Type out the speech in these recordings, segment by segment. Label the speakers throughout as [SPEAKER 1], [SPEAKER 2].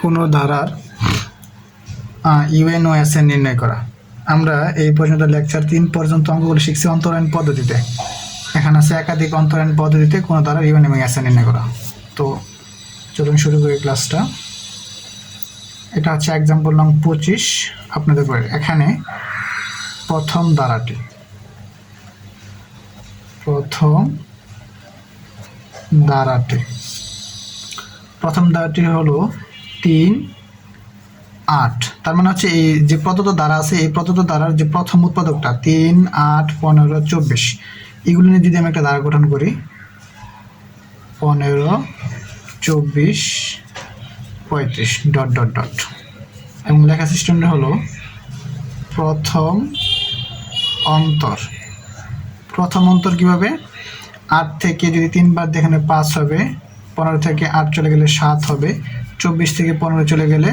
[SPEAKER 1] কোনো ধারার ইউএন ও এসএন নির্ণয় করা। আমরা এই পর্যন্ত লেকচার 3 পর্যন্ত অঙ্কগুলো শিখছি অন্তরায়ণ পদ্ধতিতে। এখানে আছে একাধিক অন্তরায়ণ পদ্ধতিতে কোনো ধারার ইউএন এবং এসএন নির্ণয় করা। তো চলুন শুরু করি ক্লাসটা। এটা হচ্ছে এক্সাম্পল নং 25 আপনাদের বইয়ের। এখানে প্রথম ধারাটি হলো 3, 8। তার মানে হচ্ছে এই যে প্রদত্ত ধারা আছে, এই প্রদত্ত ধারার যে প্রথম উৎপাদকটা 3, 8, 15, 24, এগুলো নিয়ে যদি আমি একটা ধারা গঠন করি 15, 24, 35 ... এবং লেখা সিস্টেমটা হলো প্রথম অন্তর কিভাবে? 8 থেকে যদি 3 বার এখানে 5 হবে, 15 থেকে 8 চলে গেলে 7 হবে, 24 থেকে 15 চলে গেলে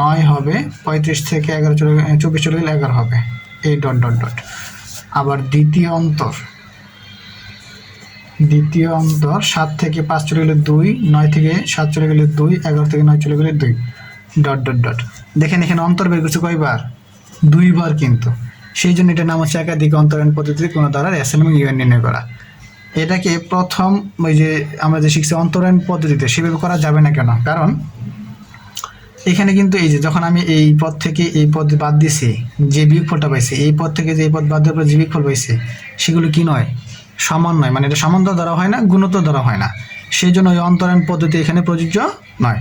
[SPEAKER 1] 9 হবে, 35 থেকে 11 চলে 24 চলে গেলে 11 হবে, এই ... আবার দ্বিতীয় অন্তর 7 থেকে 5 চলে গেলে 2, 9 থেকে 7 চলে গেলে 2, 11 থেকে 9 চলে গেলে 2 ... দেখেন এখানে অন্তর বের করছে কয়বার? 2 বার। কিন্তু সেই জন্য এটার নাম হচ্ছে একাধিক অন্তরায়ণ পদ্ধতিতে কোনো ধারার এসএন এবং ইউএন নির্ণয় করা। এটাকে প্রথম ওই যে আমরা যে শিখছি অন্তরায়ণ পদ্ধতিতে সেভাবে করা যাবে না। কেন? কারণ এখানে কিন্তু এই যে যখন আমি এই পদ থেকে এই পদ বাদ দিছি, যে বিয়োগফলটা পাইছি, এই পদ থেকে যে এই পদ বাদ দেওয়ার পর যে বিয়োগফল পাইছি, সেগুলো কি নয়? সমান নয়। মানে এটা সমান্তর ধরা হয় না, গুণোত্তর ধরা হয় না। সেই জন্য ওই অন্তরায়ণ পদ্ধতি এখানে প্রযোজ্য নয়।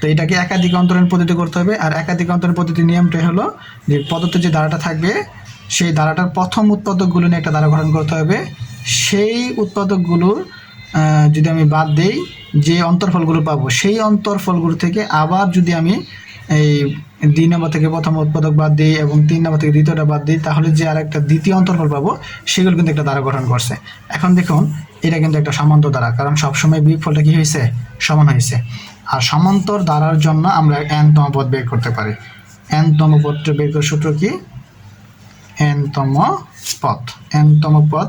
[SPEAKER 1] তো এটাকে একাধিক অন্তরায়ণ পদ্ধতি করতে হবে। আর একাধিক অন্তরায়ণ পদ্ধতির নিয়মটাই হলো যে প্রদত্ত যে ধারাটা থাকবে, সেই ধারাটার প্রথম উৎপাদকগুলো নিয়ে একটা ধারা গঠন করতে হবে। সেই উৎপাদকগুলোর যদি আমি বাদ দেই, যে অন্তরফলগুলো পাবো, সেই অন্তরফলগুলো থেকে আবার যদি আমি এই 2 নম্বর থেকে প্রথম উৎপাদক বাদ দিই এবং 3 নম্বর থেকে দ্বিতীয়টা বাদ দিই, তাহলে যে আর একটা দ্বিতীয় অন্তরফল পাবো, সেগুলো কিন্তু একটা ধারা গঠন করছে। এখন দেখুন এটা কিন্তু একটা সমান্তর ধারা, কারণ সবসময় বিয়োগফলটা কি হয়েছে? সমান হয়েছে। আর সমান্তর ধারার জন্য আমরা n-তম পদ বের করতে পারি। n-তম পদটা বের করার সূত্র কি? n-তম পদ।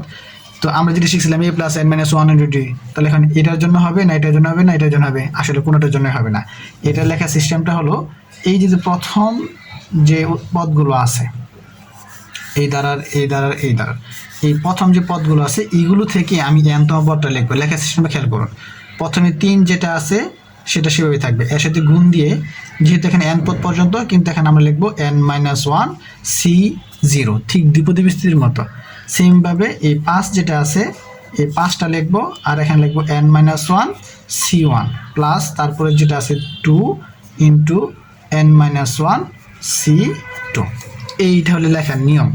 [SPEAKER 1] তো আমরা যেটা শিখছিলাম a + n - 1 × d, তাহলে এখন এটার জন্য হবে না, এটার জন্য হবে না, এটার জন্য হবে? আসলে কোনোটার জন্য হবে না। এটার লেখা সিস্টেমটা হলো এই যে প্রথম যে পদগুলো আছে, এই ধারার এই প্রথম যে পদগুলো আছে, এইগুলো থেকে আমি n-তম পদটা লিখবো। লেখা সিস্টেমটা খেয়াল করুন। প্রথমে 3 যেটা আছে সেটা সেভাবে থাকবে, এর সাথে গুণ দিয়ে, যেহেতু এখানে n পদ পর্যন্ত, কিন্তু এখানে আমরা লিখবো n - 1 C0, ঠিক দ্বিপদী বিস্তৃতির মতো। সেমভাবে এই 5 যেটা আছে, এই 5টা লিখবো, আর এখানে লিখবো n - 1 C1 প্লাস তারপরে যেটা আছে 2 × n - 1 C2। এইটা হলো লেখার নিয়ম।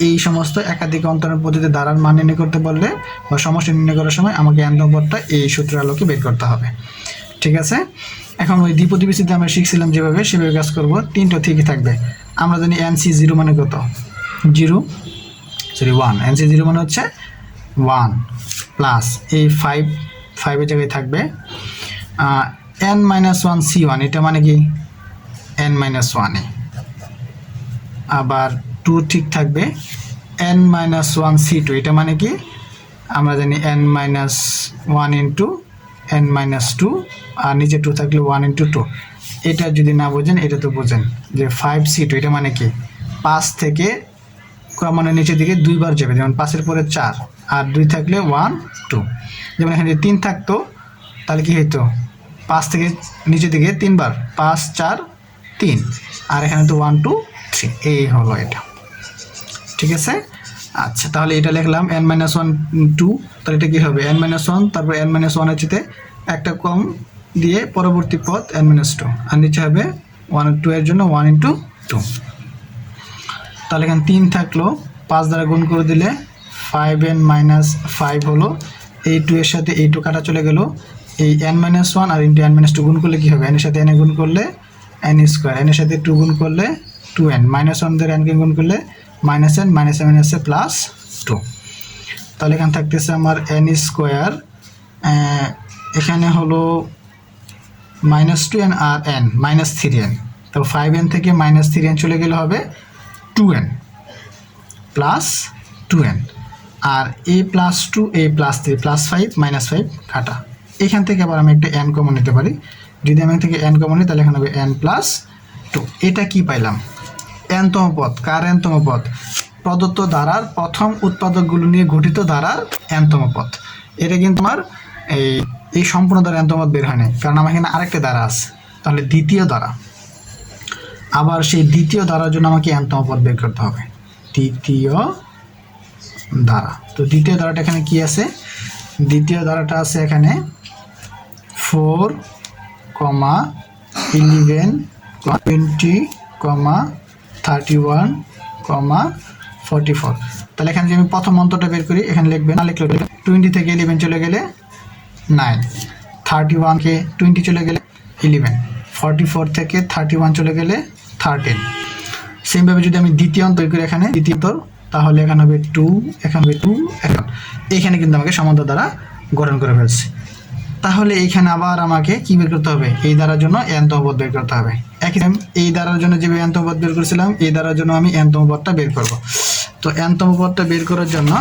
[SPEAKER 1] এই সমস্ত একাধিক অন্তরায়ণ পদ্ধতিতে ধারার মান নির্ণয় করতে বললে বা সমষ্টি নির্ণয় করার সময় আমাকে n-তম পদটা এই সূত্রের আলোকে বের করতে হবে। ঠিক আছে? এখন ওই দ্বিপদী বিস্তৃতি আমরা শিখছিলাম যেভাবে, সেভাবে কাজ করবো। 3টা ঠিকই থাকবে। আমরা জানি NC0 মানে কত? 1। NC0 মানে হচ্ছে 1 প্লাস এই 5 জায়গায় থাকবে n - 1 C1, এটা মানে কি? n - 1 আবার 2 ঠিক থাকবে। n - 1 C2, এটা মানে কি? আমরা জানি n - 1 × n - 2, আর নিচে 2 থাকলে 1 × 2। এটা যদি না বোঝেন, এটা তো বোঝেন যে 5C2, এটা মানে কি? 5 থেকে মানে নিচের দিকে 2 বার যাবে, যেমন 5-এর পরে 4, আর 2 থাকলে 1, 2। যেমন এখানে 3 থাকতো, তাহলে কি হইতো? 5 থেকে নিচের দিকে 3 বার, 5, 4, 3, আর এখানে তো 1, 2, 3। এই হলো এটা। ঠিক আছে? আচ্ছা, তাহলে এটা লিখলাম n - 1 2, তাহলে এটা কি হবে? n - 1, তারপর n - 1 এর চেয়ে একটা কম দিয়ে পরবর্তী পদ n - 2, আর নিচে হবে 1 আর 2 এর জন্য 1 × 2। তাহলে এখানে 3 থাকলো, 5 দ্বারা গুণ করে দিলে 5n - 5 হলো। এই 2 এর সাথে এই 2 কাটা চলে গেল। এই n - 1 আর × n - 2 গুণ করলে কি হবে? n এর সাথে n গুণ করলে n², n এর সাথে 2 গুণ করলে 2n, -1 দ্বারা n কে গুণ করলে -n, -2। তাহলে এখানে থাকতেছে আমার n², এখানে হলো -2n আর n -3n। তো 5n থেকে -3n চলে গেলে হবে 2n plus 2n, R a + 2 a + 3 +5 -5 কাটা। এখান থেকে আবার আমি একটা n কমন নিতে পারি, যদি আমি থেকে n কমন নিই তাহলে এখানে হবে n প্লাস 2। এটা কি পাইলাম? n তম পদ। কার n তম পদ? প্রদত্ত ধারার প্রথম উৎপাদকগুলো নিয়ে গঠিত ধারার n তম পদ। এটা কিন্তু আমার এই সম্পূর্ণ ধারা n তম পদ বের হয় না, কারণ আমার এখানে আরেকটা ধারা আছে। তাহলে দ্বিতীয় ধারা, আবার সেই দ্বিতীয় ধারার জন্য আমাকে n তম পদ বের করতে হবে। দ্বিতীয় ধারা, তো দ্বিতীয় ধারাটা এখানে কি আছে? দ্বিতীয় ধারাটা আছে এখানে 4, 11, 20, 31, 44। তাহলে এখানে যদি আমি প্রথম অন্তরটা বের করি, এখানে লিখবেন, না লিখলে 20 থেকে 11 চলে গেলে 9, 31 কে 20 চলে গেলে 11, 44 থেকে 31 চলে গেলে 13। সেমভাবে যদি আমি দ্বিতীয় অন্তর বের করি, এখানে দ্বিতীয় অন্তর, তাহলে এখানে হবে 2, এখানে হবে 2, এখানে কিন্তু আমাকে সমান্তর দ্বারা গঠন করে ফেলছে। তাহলে এইখানে আবার আমাকে কি বের করতে হবে? এই দ্বারার জন্য n তম পদ বের করতে হবে। একই এই দ্বারার জন্য যেভাবে n তম পদ বের করেছিলাম, এই দ্বারার জন্য আমি n তম পদটা বের করব। তো n তম পদটা বের করার জন্য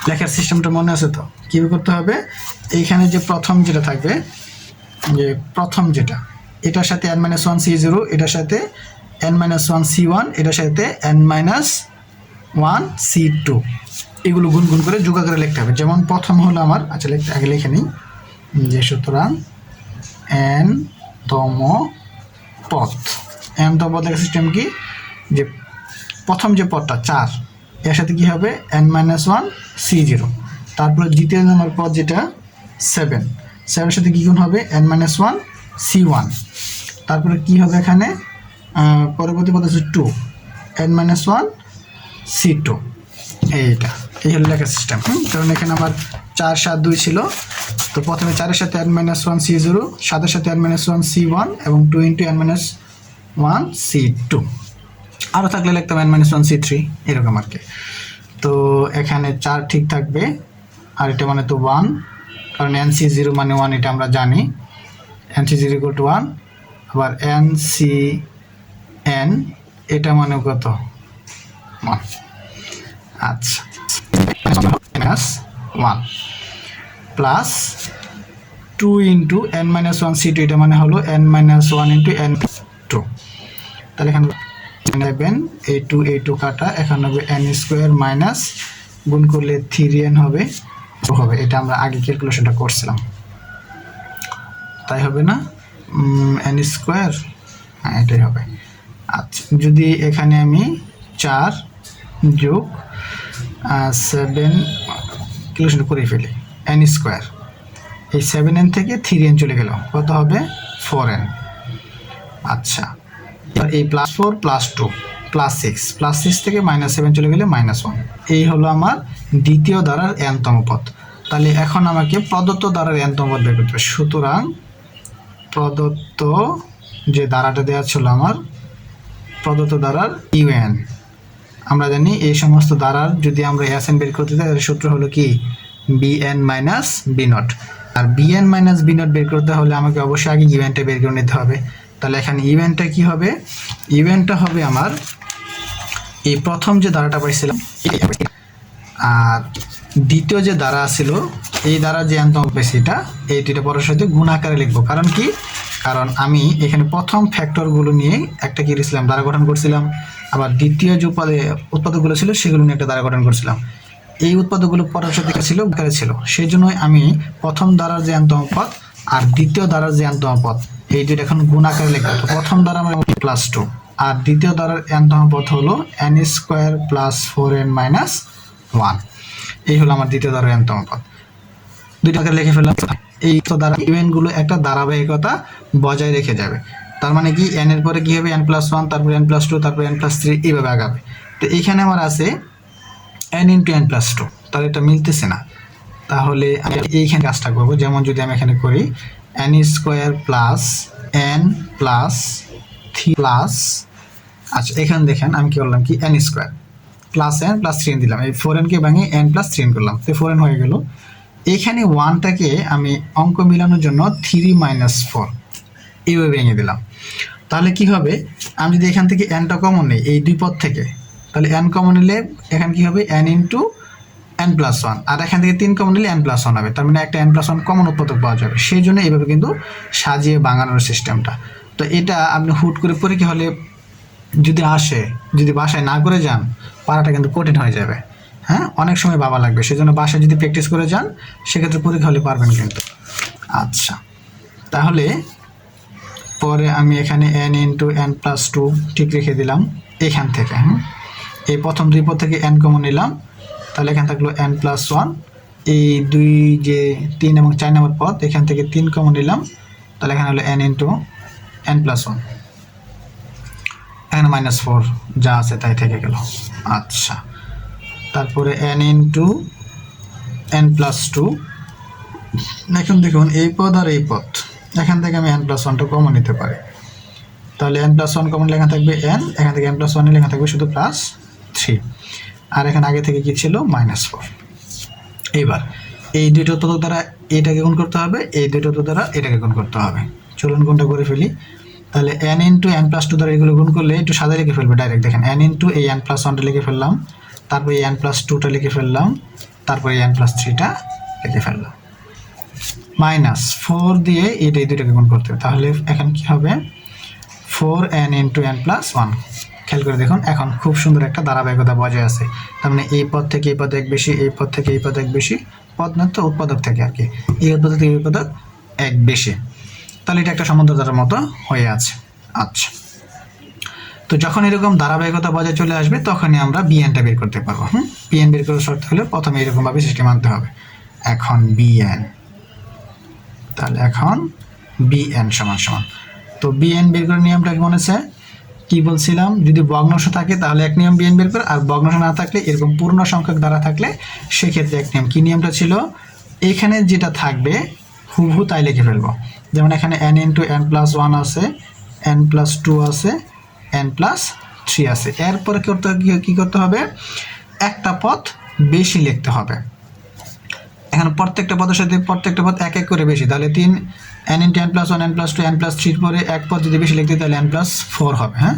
[SPEAKER 1] লেখার সিস্টেমটা মনে আছে তো? কী করতে হবে? এইখানে যে প্রথম যেটা থাকবে, যে প্রথম যেটা, এটার সাথে n-1 c0, এটার সাথে n-1 c1, এটার সাথে n-1 c2, এগুলো গুণ গুণ করে যোগ করে লিখতে হবে। যেমন প্রথম হলো আমার, আচ্ছা আগে লিখে নিই, যে সুতরাং n-তম পদ। n-তম পদ লেখার সিস্টেম কি? যে প্রথম যে পদটা 4, এর সাথে কি হবে? n-1 c0। তারপরে দ্বিতীয় নম্বর পদ যেটা 7, 7 এর সাথে কি গুণ হবে? n-1 c1। তারপরে কি হবে এখানে? পরবর্তী পদ হচ্ছে 2, n-1 c2। এই হলো লেখার সিস্টেম। কারণ এখানে আমার 4, 7, 2 ছিল, তো প্রথমে 4 এর সাথে n-1 c0, 7 এর সাথে n-1 c1 এবং 2 × n-1 c2। আরও থাকলে লিখতাম n-1 c3, এরকম আর কি। তো এখানে 4 ঠিক থাকবে, আর এটা মানে তো 1, কারণ nc0 মানে 1, এটা আমরা জানি। nc0 = 1, আবার ncn এটা মানে কত? 1। আচ্ছা, -1 প্লাস 2 × n-1 c2, এটা মানে হলো n-1 × n2। তাহলে এখানে নেবেন এই 2 কাটা, এখানে হবে n² মাইনাস গুণ করলে 3n হবে। এটা আমরা আগে ক্যালকুলেশনটা করছিলাম, তাই হবে না? n², হ্যাঁ এটাই হবে। আচ্ছা, যদি এখানে আমি 4 যোগ 7 ক্যালকুলেশন করে ফেলি, n², এই 7n থেকে 3n চলে গেল, কত হবে? 4n। আচ্ছা, এবার এই +4 +2 +6 থেকে -7 চলে গেলে -1। এই হলো আমার দ্বিতীয় ধারার n-তম পদ। তাহলে এখন আমাকে প্রদত্ত ধারার n-তম পদ বের করতে হবে। সুতরাং প্রদত্ত যে ধারাটা দেওয়া ছিল আমার, প্রদত্ত ধারার un, আমরা জানি এই সমস্ত ধারার যদি আমরা Sn বের করতে চাই, তাহলে সূত্র হলো কি? bn - b0। আর bn - b0 বের করতে হলে আমাকে অবশ্যই আগে ইভেন্টটা বের করে নিতে হবে। তাহলে এখানে ইভেন্টটা কি হবে? ইভেন্টটা হবে আমার এই প্রথম যে ধারাটা পাইছিলাম, আর দ্বিতীয় যে ধারা ছিল, এই ধারা যে n-তম পাইছি, এটা এই দুইটা পরের সাথে গুণ আকারে লিখবো। কারণ কি? কারণ আমি এখানে প্রথম ফ্যাক্টরগুলো নিয়ে একটা কি করেছিলাম? ধারা গঠন করছিলাম। আবার দ্বিতীয় যে উৎপাদকগুলো ছিল, সেগুলো নিয়ে একটা ধারা গঠন করছিলাম। এই উৎপাদকগুলো পরের সাথে ছিল, সেই জন্যই আমি প্রথম ধারার যে n-তম পদ আর দ্বিতীয় ধারার যে n-তম পদ, এই দুইটা এখন গুণ আকারে লিখবো। তো প্রথম ধারা আমার +2, আর দ্বিতীয় ধারার n-তম পদ হলো n² + 4n - 1। এই হলো আমার দ্বিতীয় ধারার n-তম পদ। দুইটাকে লিখে ফেললাম। এই তো দ্বারা ইভেন্টগুলো একটা ধারাবাহিকতা বজায় রেখে যাবে। তার মানে কি? n এর পরে কি হবে? n+1, তারপর n+2, তারপর n+3, এইভাবে আগাবে। তো এইখানে আমার আছে n × n+2, তাহলে এটা মিলতেছে না। তাহলে আমি এইখানে কাজটা করবো। যেমন যদি আমি এখানে করি n² + n + 3 আচ্ছা, এখানে দেখেন আমি কি করলাম? কি n² + n + 3n দিলাম, এই 4n কে ভাঙে n + 3n করলাম, তো 4n হয়ে গেল। এখানে 1টাকে আমি অঙ্ক মিলানোর জন্য 3 - 4 এইভাবে ভেঙে দিলাম। তাহলে কি হবে? আমি যদি এখান থেকে n টা কমন নেই এই দুই পদ থেকে, তাহলে n কমন নিলে এখানে কি হবে? n × n+1, আর এখান থেকে 3 কমন নিলে n+1 হবে, তার মানে একটা n+1 কমন উৎপাদক পাওয়া যাবে। সেই জন্য এইভাবে কিন্তু সাজিয়ে ভাঙানোর সিস্টেমটা। তো এটা আপনি হুট করে পরীক্ষা হলে যদি আসে, যদি বাসায় না করে যান, পারাটা কিন্তু কঠিন হয়ে যাবে। হ্যাঁ, অনেক সময় ভাবা লাগবে, সেজন্য বাসায় যদি প্র্যাকটিস করে যান সেক্ষেত্রে পরীক্ষা হলে পারবেন কিন্তু। আচ্ছা, তাহলে পরে আমি এখানে n × n+2 ঠিক রেখে দিলাম এখান থেকে। এই প্রথম দুই পদ থেকে n কমন নিলাম, তাহলে এখানে থাকলো n+1। এই দুই যে 3 এবং 4 নম্বর পদ, এখান থেকে 3 কমন নিলাম, তাহলে এখানে হলো n × n+1। এখানে -4 যা আছে তাই থেকে গেল। আচ্ছা, তারপরে n × n+2। এখন দেখুন এই পদ আর এই পদ, এখান থেকে আমি n+1টা কমন নিতে পারি, তাহলে n+1 কমন লেখা থাকবে n, এখান থেকে n+1 লেখা থাকবে শুধু +3, আর এখানে আগে থেকে কি ছিল -4। এবার এই দুটো উৎপাদক দ্বারা এটাকে গুণ করতে হবে, এই দুটো উৎপাদক দ্বারা এটাকে গুণ করতে হবে। চলুন গুণটা করে ফেলি। তাহলে n × n+2 দ্বারা এগুলো গুণ করলে একটু সাদা লিখে ফেলবে ডাইরেক্ট। দেখেন n × এই n+1টা লিখে ফেললাম, তারপর এই n+2টা লিখে ফেললাম, তারপর এই n+3টা লিখে ফেললাম। -4 দিয়ে এই দুটোকে গুণ করতে হবে, তাহলে এখন কি হবে 4n × n+1। খেয়াল করে দেখুন, এখন খুব সুন্দর একটা ধারাবাহিকতা বজায় আছে। তার মানে এই পদ থেকে এই পদ এক বেশি, এই পদ থেকে এই পদ এক বেশি, পদ না তো উৎপাদক থেকে আর কি, এই উৎপাদক থেকে এই উৎপাদক এক বেশি, তাহলে এটা একটা সমান্তরালের মতো হয়ে আছে। আচ্ছা, তো যখন এরকম ধারাবাহিকতা বজায় চলে আসবে তখনই আমরা bnটা বের করতে পারবো। bn বের করার শর্ত হলে প্রথমে এরকমভাবে সিস্টেম আনতে হবে। এখন bn, তাহলে এখন bn সমান তো bn বের করার নিয়মটা কি মনে আছে? কি বলছিলাম, যদি ভগ্নাংশ থাকে তাহলে এক নিয়ম bn বের করে, আর ভগ্নাংশ না থাকলে এরকম পূর্ণ সংখ্যক দ্বারা থাকলে সেক্ষেত্রে এক নিয়ম। কি নিয়মটা ছিল? এখানে যেটা থাকবে হুবহু তাই লিখে ফেলবো। যেমন এখানে n × n+1 আছে, n+2 আছে, n+3 আছে। এরপরে কি করতে হবে? একটা পদ বেশি লিখতে হবে। এখানে প্রত্যেকটা পদের সাথে প্রত্যেকটা পদ এক এক করে বেশি, তাহলে 3 n × n+1, n+2, n+3 পরে এক পদ যদি বেশি লিখতে তাহলে n+4 হবে। হ্যাঁ,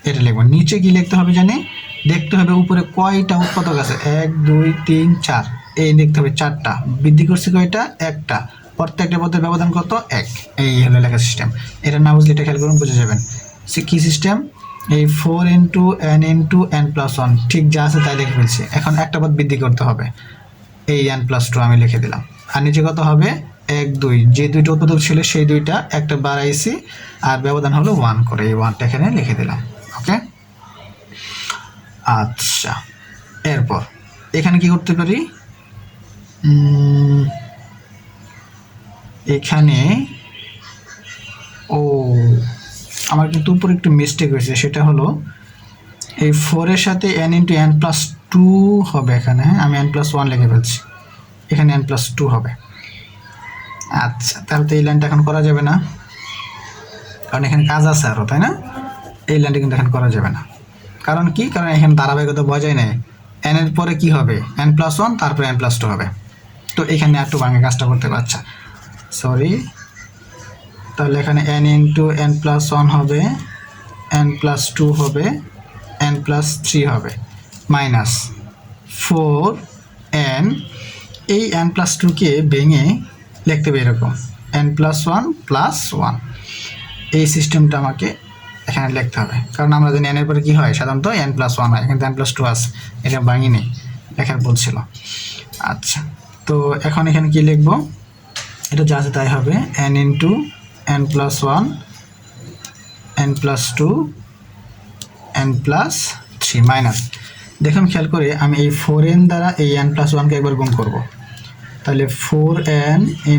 [SPEAKER 1] এটা লিখবো। নিচে কি লিখতে হবে জানি? দেখতে হবে উপরে কয়টা উৎপাদক আছে, 1 2 3 4, এই দেখতে হবে 4টা। বৃদ্ধি করছি কয়টা? একটা। প্রত্যেকটা পদের ব্যবধান কত? 1। এই হলো লেখা সিস্টেম। এটা না বুঝলে এটা খেয়াল করুন, বুঝে যাবেন। কি সিস্টেম? এই 4 × n × n+1 ঠিক যা আছে তাই লিখে ফেলছি। এখন একটা পদ বৃদ্ধি করতে হবে, এই n+2 আমি লিখে দিলাম। আর নিচে কত হবে? 1 2, যে দুইটা উৎপাদক ছিল সেই দুইটা একটা বাড়াইছি, আর ব্যবধান হলো 1 করে, এই 1টা এখানে লিখে দিলাম। ওকে, আচ্ছা, এরপর এখানে কি করতে পারি? এখানে আমার কিন্তু উপরে একটু মিস্টেক হয়েছে, সেটা হলো এই 4 এর সাথে n × n+2 হবে এখানে। হ্যাঁ, আমি n+1 লিখে ফেলছি, এখানে n+2 হবে। আচ্ছা, তাহলে তো এই লাইনটা এখন করা যাবে না, কারণ এখানে কাজ আছে আরও, তাই না? এই লাইনটা কিন্তু এখন করা যাবে না। কারণ কি? কারণ এখানে ধারাবাহিকতা বজায় নেই। n এর পরে কি হবে? n+1, তারপরে n+2 হবে। তো এখানে একটু ভাঙে কাজটা করতে পারছে, সরি। তাহলে এখানে n × n+1 হবে, n+2 হবে, n+3 হবে, -4n। এই n+2কে ভেঙে লিখতে হবে এরকম, n+1 + 1। এই সিস্টেমটা আমাকে এখানে লিখতে হবে, কারণ আমরা জানি n এর পরে কী হয়, সাধারণত n+1 হয়, কিন্তু n+2 আছে, এটা ভাঙি নেই, লেখার বলছিল। আচ্ছা, তো এখন এখানে কি লিখবো? এটা যা আছে তাই হবে, n × n+1, n+2, n+3 minus. দেখুন খেয়াল করে, আমি এই 4n দ্বারা এই n+1কে একবার গুণ করব, তাহলে 4n ×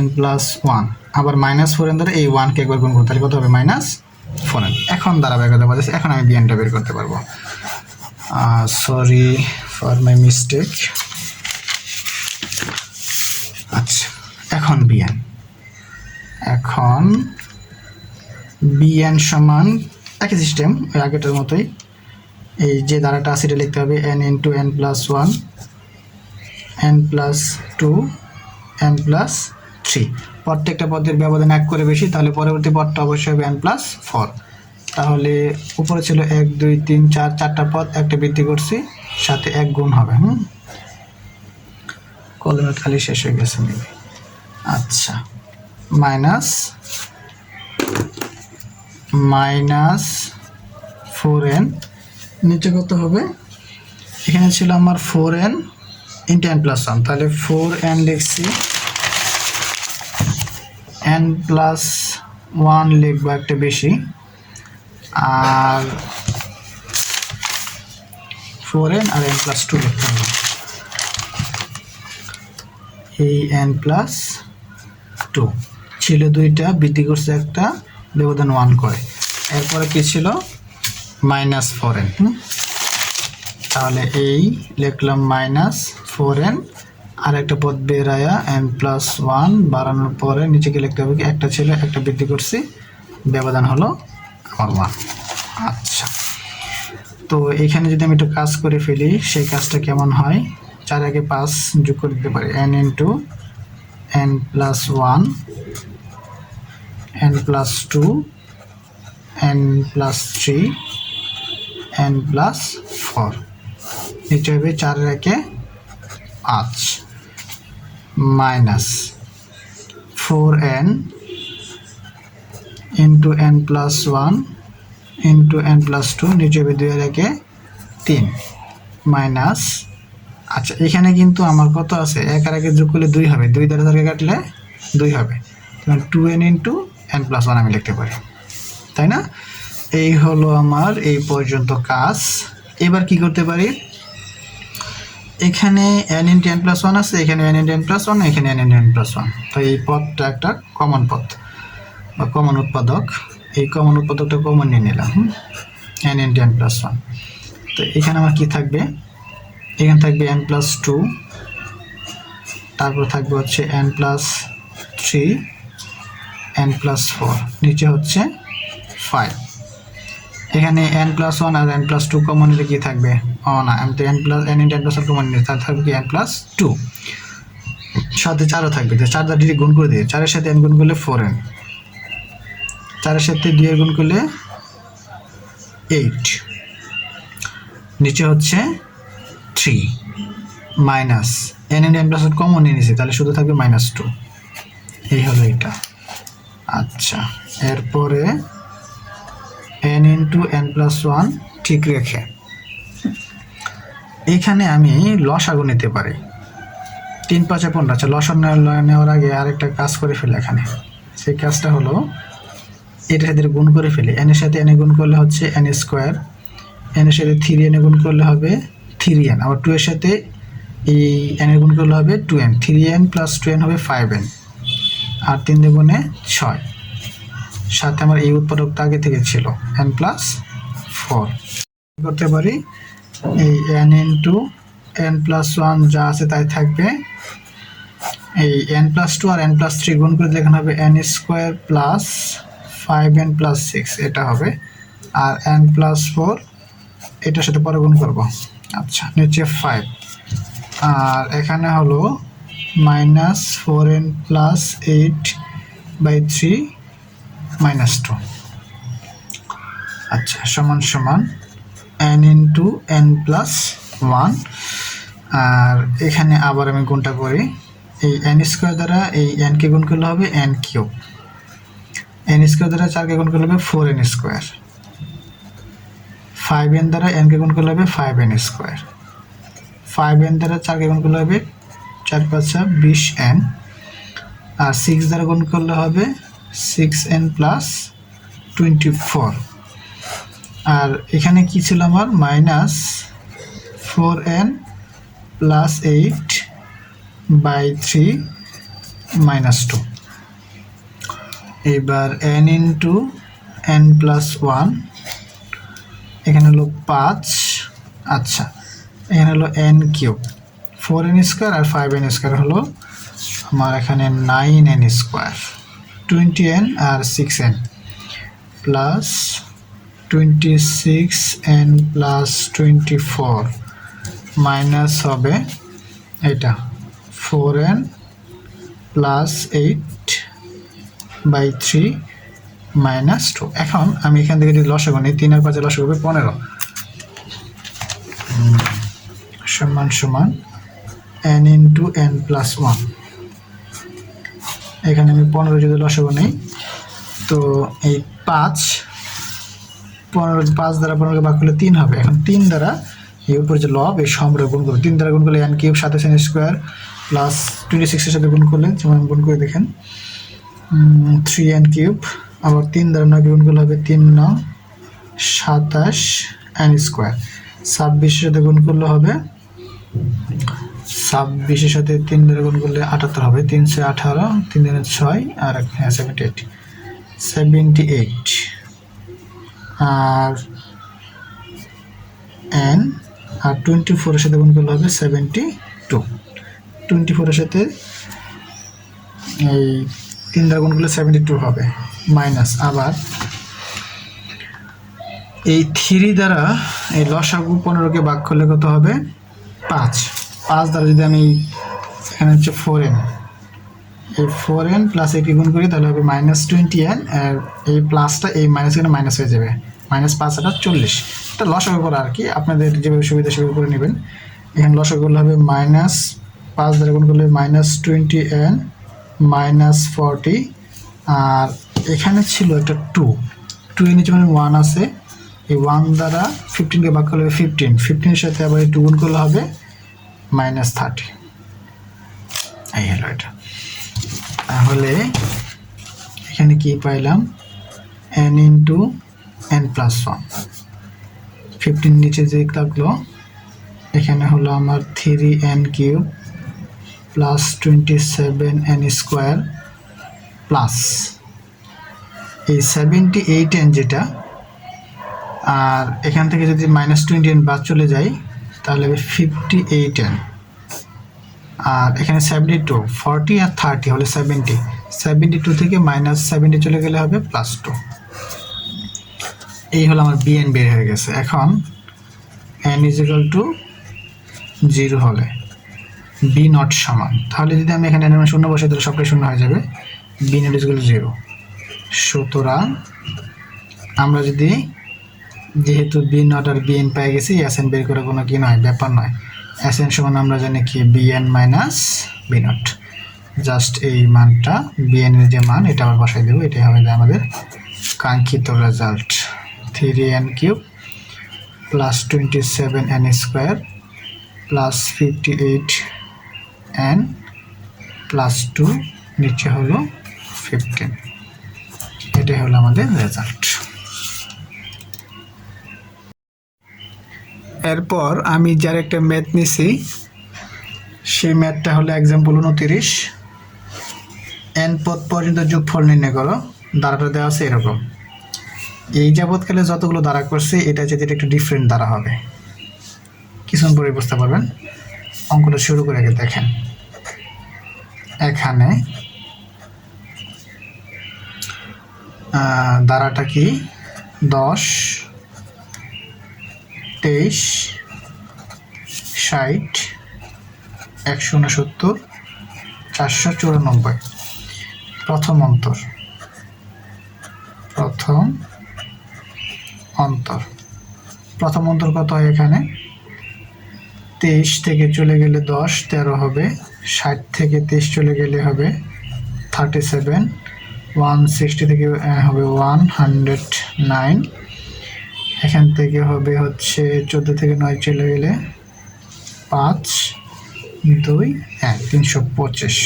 [SPEAKER 1] n+1, আবার -4n দ্বারা এই 1কে একবার গুণ করব, তাহলে কত হবে? -4n। এখন ধারাবাহিকতা বলতেছে, এখন আমি bnটা বের করতে পারবো। Sorry for my mistake. আচ্ছা, এখন bn সমান একই সিস্টেম, ওই আগেটার মতোই। এই যে ধারাটা আছে এটা লিখতে হবে n × n+1, n+2, n+3। প্রত্যেকটা পদের ব্যবধান 1 করে বেশি, তাহলে পরবর্তী পদটা অবশ্যই হবে n+4। তাহলে উপরে ছিল 1 2 3 4, 4টা পদ, একটা বৃদ্ধি করছি, সাথে 1 গুণ হবে। কলমের খালি শেষ হয়ে গেছে মেবি। আচ্ছা, মাইনাস 4n, নিচে কত হবে? এখানে ছিল আমার 4n ইন্টু n প্লাস 1, তাহলে 4n লিখছি, n প্লাস 1 লিখবো একটা বেশি, আর 4n আর n প্লাস 2 লিখতে হবে। এই n প্লাস 2 ছিল দুইটা, বৃদ্ধি করছে একটা, ব্যবধান 1 করে। এরপরে কি ছিল? Minus 4n। তাহলে এই লিখলাম মাইনাস 4n, আর একটা পদ বেরায়া n প্লাস 1 বাড়ানোর পরে নিচে গিয়ে লিখতে হবে কি, একটা ছিল একটা বৃদ্ধি করছি, ব্যবধান হলো আমার 1। আচ্ছা, তো এখানে যদি আমি একটু কাজ করে ফেলি, সেই কাজটা কেমন হয়? 4 আগে 5 যোগ করে দিতে পারি, n into n plus 1, n plus 2, n plus 3, n plus 4, নিচে হবে 4 একে 5 minus 4n into n plus 1 into n plus 2, নিচে হবে 2 একে 3 মাইনাস। আচ্ছা, এখানে কিন্তু আমার কত আছে? 1 আর 1 যোগ করলে 2 হবে, 2 দ্বারা 4 কাটলে 2 হবে, 2n ইন্টু n প্লাস 1 আমি লিখতে পারি, তাই না? এই হলো আমার এই পর্যন্ত কাজ। এবার কি করতে পারি? এখানে n ইন্টু n প্লাস 1 আছে, এখানে n ইন্টু n প্লাস 1, এখানে n ইন্টু n প্লাস 1, তো এই পদটা একটা কমন পদ বা কমন উৎপাদক। এই কমন উৎপাদকটা কমন নিয়ে নিলাম, n ইন্টু n প্লাস 1। তো এখানে আমার কি থাকবে? এখানে থাকবে n প্লাস 2, তারপর থাকবে হচ্ছে n প্লাস 3, n প্লাস 4, নিচে হচ্ছে 5। এখানে n প্লাস 1 আর n প্লাস 2 কমন নিলে কি থাকবে? না, আমি তো n into n plus 1 common নিলে, তার থাকবে কি n প্লাস 2, সাথে 4ও থাকবে, তো 4 দ্বারা ডিরেক্ট গুণ করে দিই, 4 এর সাথে n গুণ করলে 4n, 4 এর সাথে 2 এর গুণ করলে 8, নিচে হচ্ছে 3 minus n into n plus 1 common নিয়ে নিয়েছি, তাহলে শুধু থাকবে মাইনাস 2। এই হলো এটা। আচ্ছা, এরপরে n ইন্টু n প্লাস 1 ঠিক রেখে এখানে আমি লসাগু নিতে পারি, 3 5 15। আচ্ছা, লসাগু নেওয়ার আগে আরেকটা কাজ করে ফেলি এখানে। সেই কাজটা হলো এটার সাথে গুণ করে ফেলি, n এর সাথে n গুণ করলে হচ্ছে n স্কোয়ার, n এর সাথে 3n গুণ করলে হবে 3n, আবার 2 এর সাথে এই n এর গুণ করলে হবে 2n, 3n প্লাস 2n হবে 5n, আর 3 দ্বিগুণে 6, সাথে আমার এই উৎপাদকটা আগে থেকে ছিল n প্লাস 4। করতে পারি এই n ইন্টু n প্লাস 1 যা আছে তাই থাকবে, এই n প্লাস 2 আর n প্লাস 3 গুণ করে দেখানো হবে n square plus 5n plus 6, এটা হবে, আর n প্লাস 4 এটার সাথে পরে গুণ করব। আচ্ছা, নিচে 5, আর এখানে হলো মাইনাস 4n প্লাস 8/3 মাইনাস 2। আচ্ছা, সমান সমান n ইন্টু n প্লাস 1, আর এখানে আবার আমি গুণটা করি, এই n স্কোয়ার দ্বারা এই n কে গুণ করলে হবে n কিউব, n স্কোয়ার দ্বারা 4 কে গুণ করলে হবে 4n স্কোয়ার, 5n দ্বারা n কে গুণ করলে হবে 5n স্কোয়ার, 5n দ্বারা 4 কে গুণ করলে হবে 4 5 20n, আর 6 দ্বারা গুণ করলে হবে 6n প্লাস 24, আর এখানে কি ছিল আমার? Minus 4n plus 8/3 minus 2। এবার n ইন্টু n প্লাস 1, এখানে হলো 5, আচ্ছা এখানে হলো n কিউব, 4n স্কোয়ার আর 5n স্কোয়ার হলো আমার এখানে 9n স্কোয়ার, 20n আর 6n plus 26n plus 24 minus হবে এটা 4n প্লাস 8/3 মাইনাস 2। এখন আমি এখান থেকে যদি লসাগু নিই, 3 আর 5 লসাগু হবে 15, সমান সমান n ইন্টু n প্লাস 1। এখানে আমি 15 যদি লসাগু নেই, তো এই 5 দ্বারা 15কে ভাগ করলে 3 হবে। এখন 3 দ্বারা এই উপরে যে লব এই সম্পর্কে গুণ করবো। 3 দ্বারা গুণ করলে n কিউব 27 স্কোয়ার প্লাস 26 এর সাথে গুণ করলে যেমন গুণ করে দেখেন 3n কিউব, আবার 3 দ্বারা 9 গুণ করলে হবে 3 9 27 n স্কোয়ার। 26 এর সাথে গুণ করলে হবে 26 এর সাথে 3 দ্বারা গুণ করলে 78 হবে। 3 6 18, 3 দ্বারা 6 আর 78 আর n আর 24 এর সাথে গুণ করলে হবে 72। 24 এর সাথে এই 3 দ্বারা গুণ করলে 72 হবে মাইনাস, আবার এই 3 দ্বারা এই লসাগু 15কে ভাগ করলে কত হবে 5 দ্বারা যদি আমি এখানে হচ্ছে 4n, এই 4n প্লাস একে গুণ করি তাহলে হবে -20n, আর এই প্লাসটা এই মাইনাস এখানে মাইনাস হয়ে যাবে, -5 আর 40। এটা লসাগু করা আর কি, আপনাদের যেভাবে সুবিধা সেভাবে করে নেবেন। এখানে লসাগু করলে হবে -5 দ্বারা গুণ করলে -20n -40, আর এখানে ছিল একটা 2 এর নিচে মানে 1 আছে, এই 1 দ্বারা 15কে ভাগ করলে হবে 15 এর সাথে আবার 2 গুণ করলে হবে -30। এই হলো এটা। তাহলে এখানে কি পাইলাম n ইন্টু n প্লাস 1, 15 নিচে যে থাকলো এখানে হলো আমার 3n cube plus 27n square plus এই 78n যেটা, আর এখান থেকে যদি -20n বাদ চলে যায় তাহলে হবে 58n, আর এখানে 72, 40 আর 30 হলে 70, 72 থেকে -70 চলে গেলে হবে +2। এই হলো আমার bn বের হয়ে গেছে। এখন n = 0 হলে b নট সমান, তাহলে যদি আমি এখানে n শূন্য বসাই তাহলে সবটাই শূন্য হয়ে যাবে, b নট = 0। সুতরাং আমরা যদি যেহেতু b নট আর bn পেয়ে গেছি, sn বের করা কোনো কি নয়, ব্যাপার নয়। sn সমান আমরা জানি কি bn minus b not, just এই মানটা bn এর যে মান এটা আবার বসাই দেবো, এটাই হবে আমাদের কাঙ্ক্ষিত result. 3n cube plus 27n square plus 58n plus 2 নিচে হলো 15, এটাই হলো আমাদের রেজাল্ট। এরপর আমি যার একটা ম্যাথ নিছি, সেই ম্যাথটা হলো এক্সাম্পল 29, n পদ পর্যন্ত যোগফল নির্ণয় করো। ধারাটা দেওয়া আছে এরকম, এই যাবৎকালে যতগুলো ধারা করছে এটা যদি একটু ডিফারেন্ট ধারা হবে, কিছুক্ষণ পরে বুঝতে পারবেন। অঙ্কটা শুরু করে আগে দেখেন, এখানে ধারাটা কি 10 23 60 169 494। প্রথম অন্তর কত হয় এখানে 23 থেকে চলে গেলে 10 13 হবে, 60 থেকে 23 চলে গেলে হবে 37, 160 থেকে হবে 109, এখান থেকে হবে হচ্ছে 14 থেকে 9 চলে গেলে 5 2 1 325।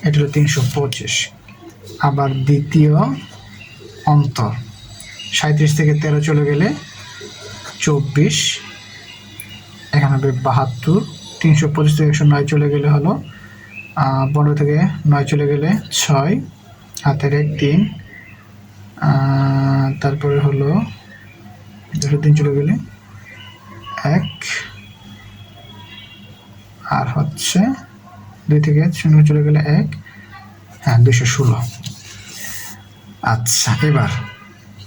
[SPEAKER 1] এটা হলো 325। আবার দ্বিতীয় অন্তর 37 থেকে 13 চলে গেলে 24, এখানে হবে 72, 325 থেকে 109 চলে গেলে হলো 15 থেকে 9 চলে গেলে 6, হাতের 1 3, তারপরে হলো 3 চলে গেলে 1, আর হচ্ছে 2 থেকে 0 চলে গেলে 1, 216। আচ্ছা, এবার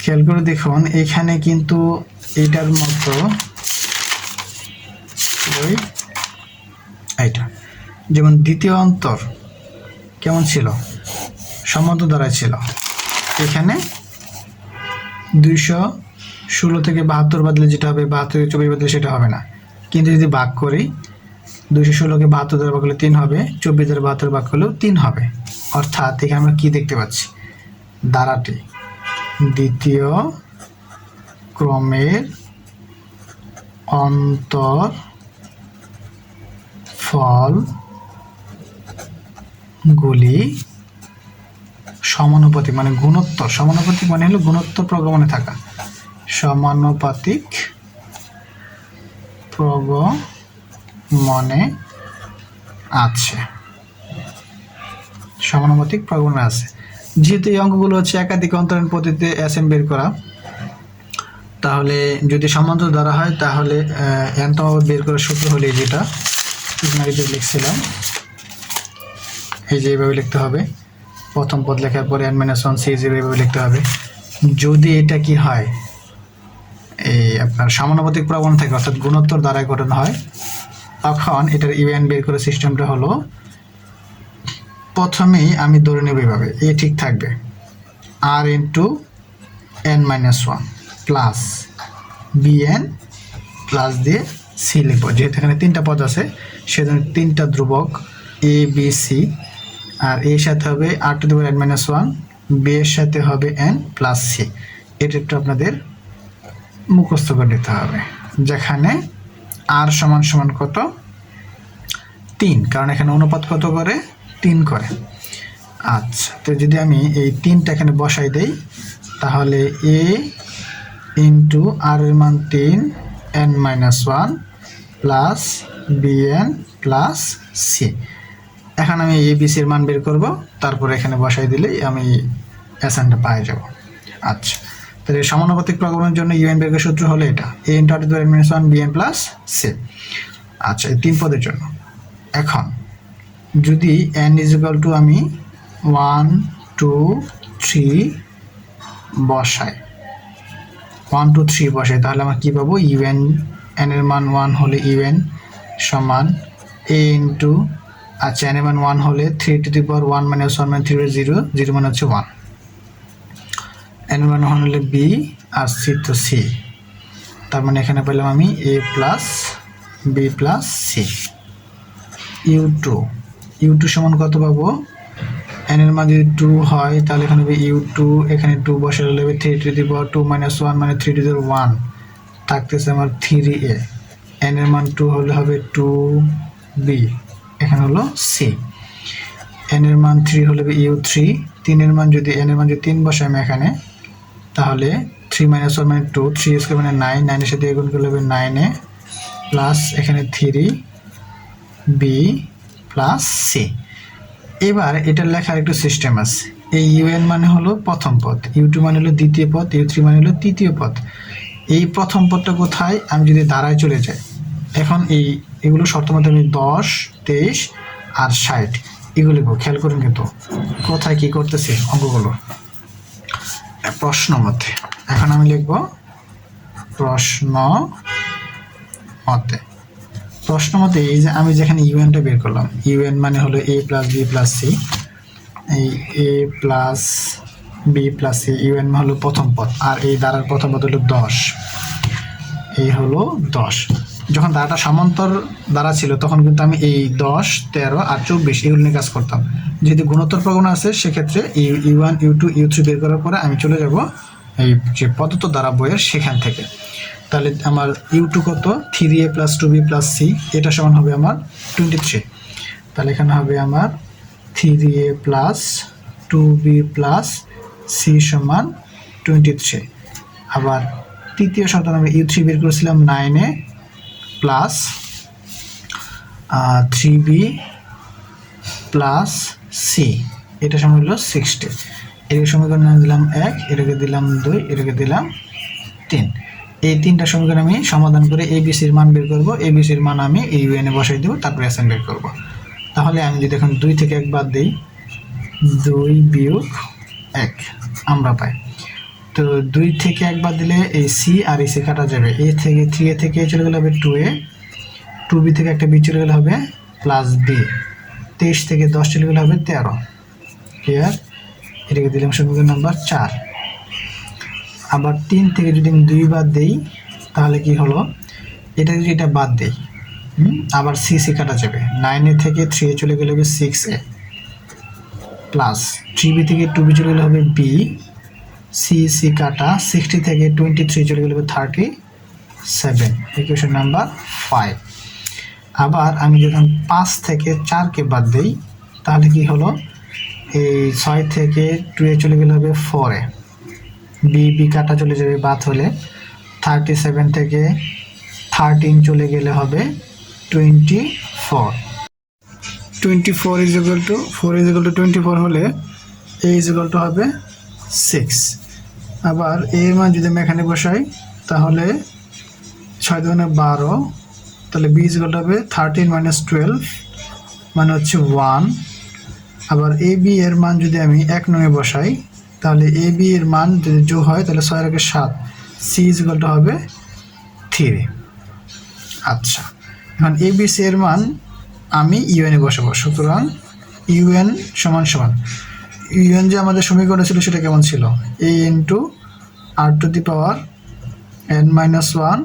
[SPEAKER 1] খেয়াল করে দেখুন এখানে কিন্তু এটার মতো এইটা যেমন দ্বিতীয় অন্তর কেমন ছিল, সমান্তর দ্বারা ছিল। এখানে 216 থেকে 72 বাদলে যেটা হবে, 72 থেকে 24 বাদলে সেটা হবে না। কিন্তু যদি ভাগ করি 216কে 72 দ্বারা ভাগ করলে 3 হবে, 24 দ্বারা 72 ভাগ করলেও 3 হবে। অর্থাৎ এখানে আমরা কি দেখতে পাচ্ছি, ধারাটি দ্বিতীয় ক্রমের অন্তর ফলগুলি সমানুপাতিক, মানে গুণোত্তর, সমানুপাতিক মানে হলো গুণোত্তর প্রগমনে থাকা, সমানুপাতিক প্রগমনে আছে, সমানুপাতিক প্রগমনে আছে। যেহেতু এই অঙ্কগুলো হচ্ছে একাধিক অন্তরণ পদ্ধতিতে এসএন বের করা, তাহলে যদি সমান্তর দ্বারা হয় তাহলে এনতম বের করার সূত্র হলে যেটা যে লিখছিলাম, এই যে এইভাবে লিখতে হবে, প্রথম পদ লেখার পরে n-1 c0 এইভাবে লিখতে হবে। যদি এটা কি হয়, এই আপনার সমানুপাতিক প্রবণ থাকে অর্থাৎ গুণোত্তর দ্বারাই গঠন হয়, তখন এটার ইউএন বের করার সিস্টেমটা হলো, প্রথমেই আমি ধরে নেব এইভাবে, এ ঠিক থাকবে r into n-1 plus bn plus দিয়ে সি লিখব। যেহেতু এখানে 3টা পদ আছে সেজন্য 3টা ধ্রুবক a b c, আর এর সাথে হবে r⁻n-1, b এর সাথে হবে n প্লাস c। এটা একটু আপনাদের মুখস্থ করে নিতে হবে, যেখানে r সমান সমান কত, 3, কারণ এখানে অনুপাত কত করে, 3 করে। আচ্ছা, তো যদি আমি এই 3টা এখানে বসাই দেই তাহলে a ইন্টু r এর মান 3 n-1 plus bn plus c। এখন আমি এ বি সির মান বের করব, তারপরে এখানে বসাই দিলেই আমি এসএনটা পেয়ে যাব। আচ্ছা, তাহলে সমানুপাতিক প্রগমনের জন্য ইউএন বের করার সূত্র হলো এটা, a into r⁻n-1 bn plus c। আচ্ছা, এই 3 পদের জন্য এখন যদি n = আমি 1 2 3 বসাই, 1 2 3 বসাই, তাহলে আমরা কি পাবো, ইউএন, n এর মান 1 হলে ইউএন সমান a ইন্টু, আচ্ছা n এর মান 1 হলে 3 টু দি পাওয়ার 1 - 1 মানে 3 0 0 মানে হচ্ছে 1, n এর মান 1 হলে b আর c তো c, তার মানে এখানে পেলাম আমি a plus b plus c। u2 সমান কত পাবো, n এর মান যদি 2 হয় তাহলে এখানে হবে u2, এখানে 2 বসালে হবে 3 টু দি পাওয়ার 2 - 1 মানে 3 টু দি পাওয়ার 1, থাকতেছে আমার 3a, n এর মান 2 হলে হবে 2b, এখানে হলো c, n এর মান 3 হলে u3, 3 এর মান যদি n এর মান যদি 3 বসাই আমি এখানে, তাহলে 3 - 1 মানে 2, 3 স্কয়ার মানে 9, 9 এর সাথে গুণ করলে হবে 9a প্লাস এখানে 3b প্লাস c। এবার এটা লেখার একটু সিস্টেম আছে, এই ইউএন মানে হলো প্রথম পদ, u2 মানে হলো দ্বিতীয় পদ, u3 মানে হলো তৃতীয় পদ। এই প্রথম পদটা কোথায়, আমি যদি ধারায় চলে যাই, এখন এগুলো শর্ত মতে আমি 10 23 আর 60 এগুলো খেয়াল করুন, কিন্তু কোথায় কি করতেছি অঙ্কগুলো প্রশ্ন মতে। এখন আমি লিখব প্রশ্ন মতে, এই যে আমি যেখানে ইউএনটা বের করলাম, ইউএন মানে হলো a plus b plus c, এই a plus b plus c, UN হলো প্রথম পদ, আর এই দ্বারার প্রথম পদ হলো 10, এই হলো 10। যখন দ্বারাটা সমান্তর দ্বারা ছিল তখন কিন্তু আমি এই 10 13 আর 24 এগুলো নিয়ে কাজ করতাম। যেহেতু গুণোত্তর প্রগমন আছে সেক্ষেত্রে u1 u2 u3 বের করার পরে আমি চলে যাব এই যে পদ্ধত দ্বারা বইয়ের সেখান থেকে। তাহলে আমার u2 কত, 3a plus 2b plus c, এটা সমান হবে আমার 23। তাহলে এখানে হবে আমার 3a plus 2b plus c সমান 23। আবার তৃতীয় শর্ত আমরা u3 বের করেছিলাম 9a plus 3b plus c, এটা সমান হলো 60। এর সমীকরণ দিলাম 1, এটাকে দিলাম 2, এটাকে দিলাম 3। এই 3টা সমীকরণ আমি সমাধান করে এবিসির মান বের করব, এবিসির মান আমি এই ইউএন এ বসাই দেব, তারপর এসএন বের করব। তাহলে আমি যদি এখন 2 থেকে 1 বাদ দিই, 2 বিয়োগ 1 আমরা পাই। তো 2 থেকে 1 বাদ দিলে এই সি আর এই সি কাটা যাবে, এ থেকে 3a থেকে চলে গেলে হবে 2a, 2b থেকে একটা বি চলে গেলে হবে প্লাস বি, 23 থেকে 10 চলে গেলে হবে 13। ক্লিয়ার? এটাকে দিলাম সমীকরণ নাম্বার 4। আবার 3 থেকে যদি আমি 2 বাদ দিই তাহলে কি হলো, এটা যদি এটা বাদ দিই আবার সি সি কাটা যাবে, 9a থেকে 3a চলে গেলে হবে 6a প্লাস 3b থেকে 2b চলে গেলে হবে b, সি সি কাটা 60 থেকে 23 চলে গেলে হবে 37, ইকুয়েশন নাম্বার 5। আবার আমি যখন 5 থেকে 4কে বাদ দিই তাহলে কি হলো, এই 6 থেকে 2a চলে গেলে হবে 4a, বি কাটা চলে যাবে বাদ হলে, 37 থেকে 13 চলে গেলে হবে 24, 24 is equal to 4 is equal to 24 হলে এ ইজ ইকুয়াল টু হবে 6। আবার এর মান যদি আমি এখানে বসাই তাহলে 6 দুগুণে 12, তাহলে বি ইজ ইকুয়াল টু হবে 13 মাইনাস 12 মানে হচ্ছে 1। আবার এ বি এর মান যদি আমি 1 নঙে বসাই তাহলে এ বি এর মান যদি যোগ হয় তাহলে 6 এর 7, সি ইজ ইকুয়াল টু হবে 3। আচ্ছা, এখন এ বি সি এর মান আমি ইউএনে বসাবো, সুতরাং ইউএন সমান সমান ইউএন যে আমাদের সমীকরণ ছিল সেটা কেমন ছিল, A into R to the power n-1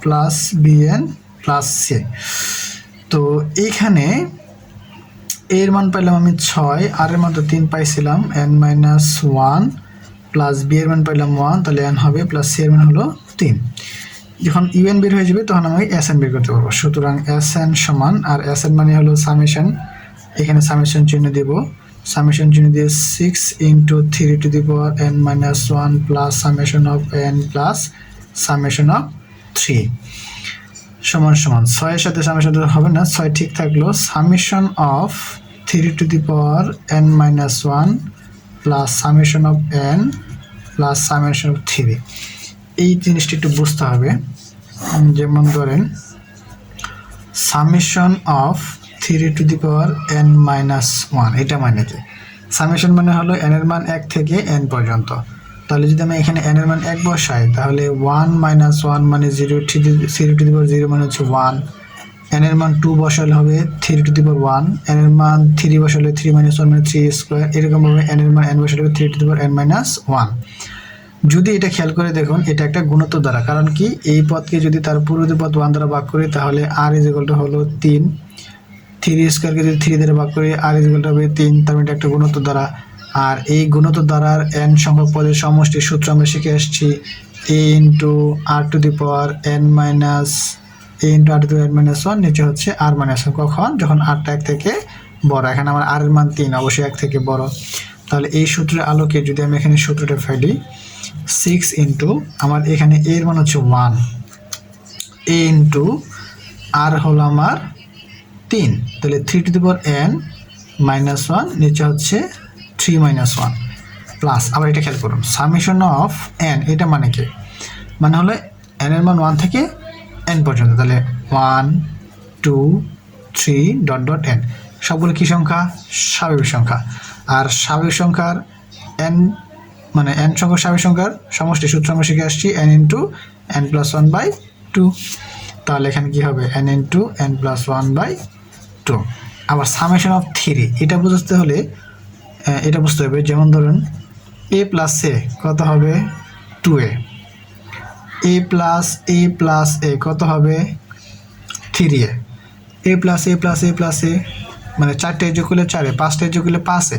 [SPEAKER 1] plus B N plus C. তো এইখানে এর মান পাইলাম আমি 6, আর এর মান তো 3 পাইছিলাম, n-1 প্লাস বি এর মান পাইলাম 1, তাহলে n হবে প্লাস সি এর মান হলো 3। যখন ইউএন বের হয়ে যাবে তখন আমি এস এন বের করতে পারবো, সুতরাং এস এন সমান, আর এস এন মানে হলো সামেশন, এখানে সামেশন চিহ্ন দেব, সামেশন চিহ্ন দিয়ে 6 into 3 two the power n-1 plus summation of n plus summation of 3 সমান সমান 6 এর সাথে সামেশন হবে না, 6 ঠিক থাকলো, summation of 3 two the power n-1 plus summation of n plus summation of 3। এই জিনিসটি একটু বুঝতে হবে, যেমন ধরেন summation of 3 two the power n-1, এটা মানে কি, সামেশন মানে হলো n এর মান 1 থেকে n পর্যন্ত, তাহলে যদি আমি এখানে n এর মান 1 বসাই তাহলে 1 - 1 মানে 0 টু দি পাওয়ার 0 মানে হচ্ছে 1, n এর মান 2 বসালে হবে 3 টু দি পাওয়ার 1, n এর মান 3 বসালে 3 - 1 মানে 3 স্কয়ার, এরকমভাবে n এর মান n বসালে 3 টু দি পাওয়ার n-1। যদি এটা খেয়াল করে দেখুন, এটা একটা গুণোত্তর দ্বারা, কারণ কি এই পদকে যদি তার পূর্ববর্তী পদ 1 দ্বারা ভাগ করি তাহলে r ইজ ইকুয়াল টু হলো 3, 3 স্কয়ারকে যদি 3 দ্বারা ভাগ করি r ইজ ইকুয়াল টু হবে 3, তার মানে এটা একটা গুণোত্তর দ্বারা। আর এই গুণোত্তর দ্বারার n সংখ্যক পদের সমষ্টির সূত্র আমরা শিখে আসছি, a into R to the power n-1, নিচে হচ্ছে r-1, কখন, যখন rটা 1 থেকে বড়, এখানে আমার r এর মান 3, অবশ্যই 1 থেকে বড়, তাহলে এই সূত্রের আলোকে যদি আমি এখানে সূত্রটা ফেলি 6 ইন্টু আমার এখানে এর মান হচ্ছে 1, a ইন্টু আর হলো আমার 3, তাহলে 3 টু দি পাওয়ার n-1, নিচে হচ্ছে 3-1 প্লাস, আবার এটা খেয়াল করুন সামেশন অফ n, এটা মানে কি, মানে হলো n এর মান 1 থেকে n পর্যন্ত, তাহলে 1 2 3 ডট ডট n, সবগুলো কি সংখ্যা, স্বাভাবিক সংখ্যা, আর স্বাভাবিক সংখ্যার n মানে n সংখ্যক স্বাভাবিক সংখ্যার সমষ্টি সূত্র আমরা শিখে আসছি n ইন্টু n+1/2, তাহলে এখানে কি হবে n ইন্টু n+1/2। আবার সামেশন অফ 3, এটা বুঝতে হলে এটা বুঝতে হবে, যেমন ধরুন a প্লাস এ কত হবে 2a, a প্লাস a কত হবে 3a, a plus a plus a plus a মানে 4টে যোগ করলে 4, 5টে যোগ করলে 5,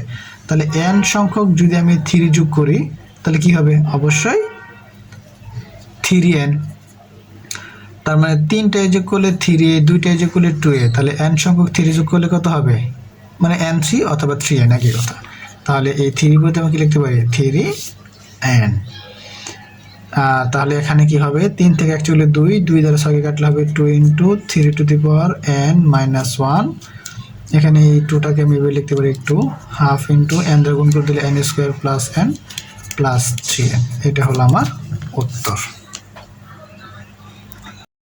[SPEAKER 1] তাহলে n সংখ্যক যদি আমি 3 যোগ করি তাহলে কি হবে, অবশ্যই 3n, তার মানে 3টে যোগ করলে 3a, 2টে যোগ করলে 2a, তাহলে n সংখ্যক 3 যোগ করলে কত হবে, মানে n3 অথবা 3n একই কথা, তাহলে এই 3 বলতে আমি কি লিখতে পারি 3n। তাহলে এখানে কি হবে, 3 থেকে 1 চলে 2, 2 দ্বারা 6কে কাটলে হবে 2 into 3 two the power n-1, এখানে এই 2টাকে আমি লিখতে পারি 2 হাফ ইন্টু n দ্বারা গুণ করে দিলে n² plus n plus 3n, এটা হলো আমার উত্তর।